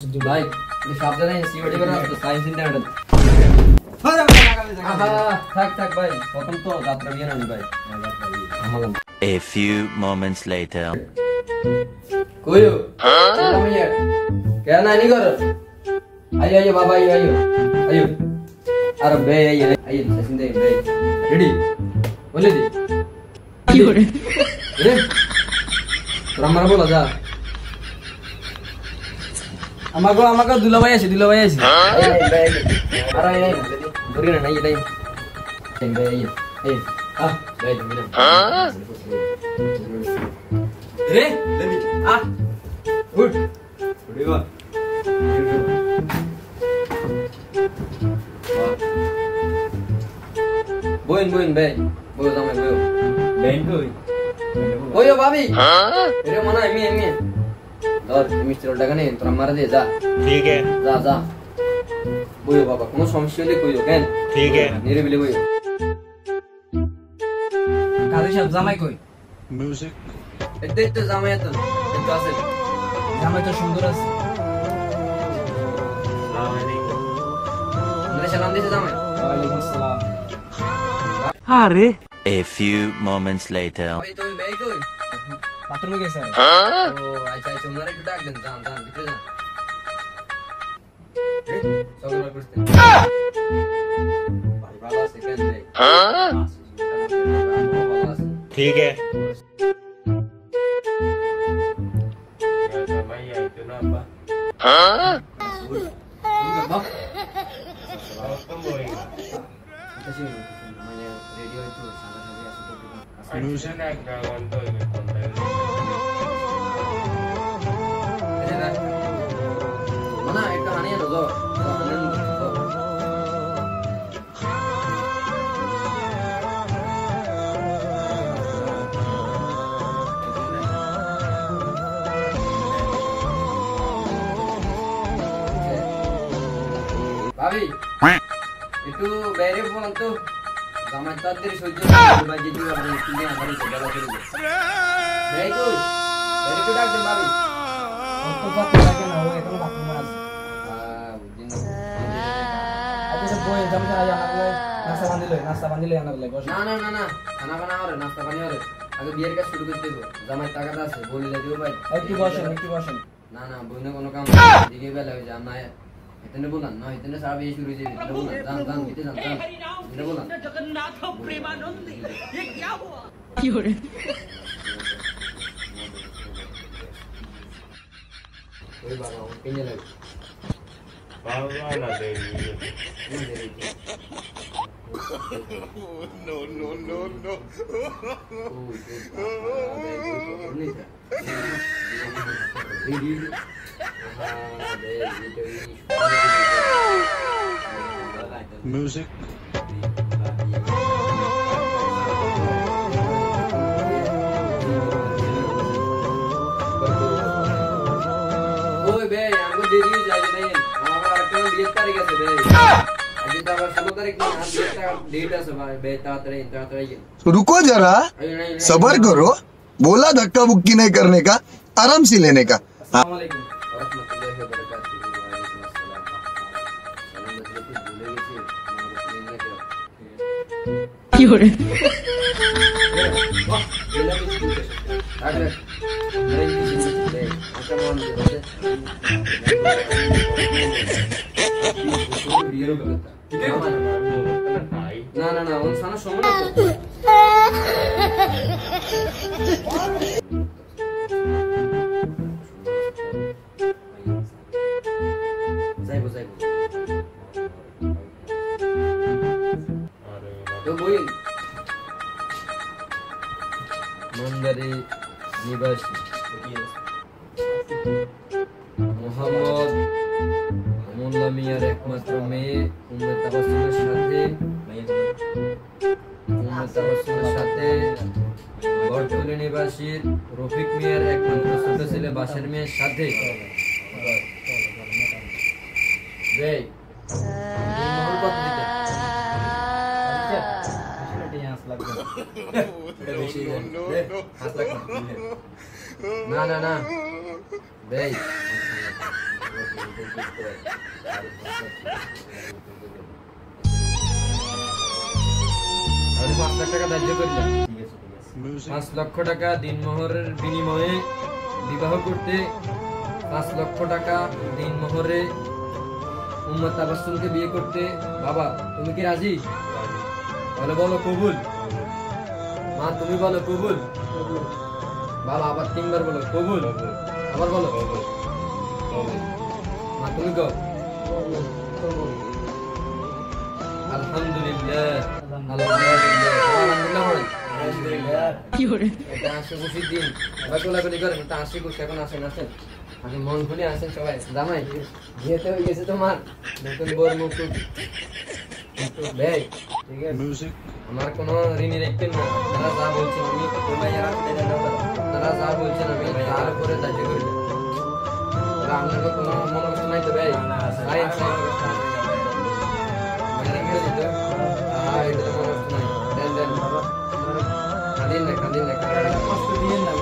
भाई সাবধানে সিওডি করে আসতো সায়েন্স ইন্টারনেট থাক থাক ভাই প্রথম তো যাত্রা বিয়ে নানি ভাই A few moments later কইও আমি কেন নানি করো আইও আইও বাবা আইও আইও আইও আরে বে আইও আইও সেশন দে বে রেডি বলে দি কি করে রে তোরা মারা বলা যা আমাকে দুলাভাই আছে আরে এই ধরে না এই এই রে লেমি উঠ উঠে গো বইন বে বই জামাই বই বেন কই ওই ভাবি এরে মনা এমি और मिस्टर টাকা নেই তোরা মারা দে যা ठीक है যা বইও বাবা কোনো সমস্যা হলে কইও কেন ठीक है নিরিবিলি বইও কাজী সাহেব জামাই কই म्यूजिक এই তো জামাই তো আছে জামাই তো সুন্দর আছে আসসালামু আলাইকুম মেরে সালাম দিতে জামাই ওয়ালাইকুম আসসালাম अरे A few moments later ওই তুমি বেই কই বাথরুমে গেছে ও আচ্ছা ওনারে একটু ডাক দেন যান ভিতরে যান সগরা করতে ভাই ভালো আছে কেন রে ठीक है ভাই আইতো না আপা রেডিও তো সাদা music mana itu aneh loh Babi itu beri pulang tuh zaman tadi suju baju juga ada ini ada di sebelah kiri beri tuh dak deh Babi untuk pakai lagi nah itu lo pakai mas aja sebuah jam saya anak nasta bandi lo anak lo na anak orang nasta bandi orang agar biar kita suruh kita tuh zaman takat asal boleh lagi Babi একটু বসেন না বইনে কোনো কাম দিকে বেলা হয়ে যায় না इतने बोला ना इतने साहब ये शुरू से इतने बोला जान कितने जान इतने बोला जगन्नाथ प्रेमानंद ये क्या हुआ कोई बाबा वो किन्ने लगे बाबा ना दे नो म्यूजिक ओए बे हमको देरी हो जाएगी नहीं हमारा अटकन 20 तारीख है बे अभी तो हमारा 16 तारीख में 20 तारीख डेट है सब बे तातरे रुको जरा सबर करो बोला धक्का बुक्की नहीं करने का आराम से लेने का अस्सलाम वालेकुम रहमतुल्लाहि व बरकातहू वालेकुम अस्सलाम सलाम बजले कुछ भूले गए क्यों ना उन साना सोमना तो बोल मंदरी निवासी मोहम्मद আমুল্লাহ মিয়ার একমাত্র মেয়ে উম্মে তাবাসসুমের সাথে বটতলী নিবাসী রফিক মিয়ার একমাত্র ছোট ছেলে বাসের মেয়ের সাথে বেই মোহর কত দিতে আচ্ছা বেশি হাস লাগবে না না না দেই আমি 5 লাখ টাকা ধার্য করলাম। 5 লক্ষ টাকা দিনমোহরের বিনিময়ে বিবাহ করতে 5 লক্ষ টাকা দিনমোহরে উম্মত তাবাসসুমকে বিয়ে করতে। বাবা তুমি কি রাজি? বলো বলো কবুল। মা তুমি বলো কবুল। বাবা আবার 3 বার বলো কবুল। আবার বলো মা তুমি কও আলহামদুলিল্লাহ। আলহামদুলিল্লাহ বলেন। এটা হাসি খুশির দিন, সবাই কোলাকুলি করেন। এটা হাসি খুশি, এখন আসেন আসেন আগে মন খুলে আসেন সবাই। জামাই বিয়েতে হয়ে গেছে তোমার, নতুন বউর মুকুট ভাই, ঠিক আছে? আমার কোনো ঋণী রাখতেন না। আপনারা যা বলছেন আমি আপনারা যা বলছেন আমি তার উপরে দায়িত্ব করি। আপনাকে কোনো মনোকষ্ট নাই তো ভাই? কাঁদিন না কাঁদিন না।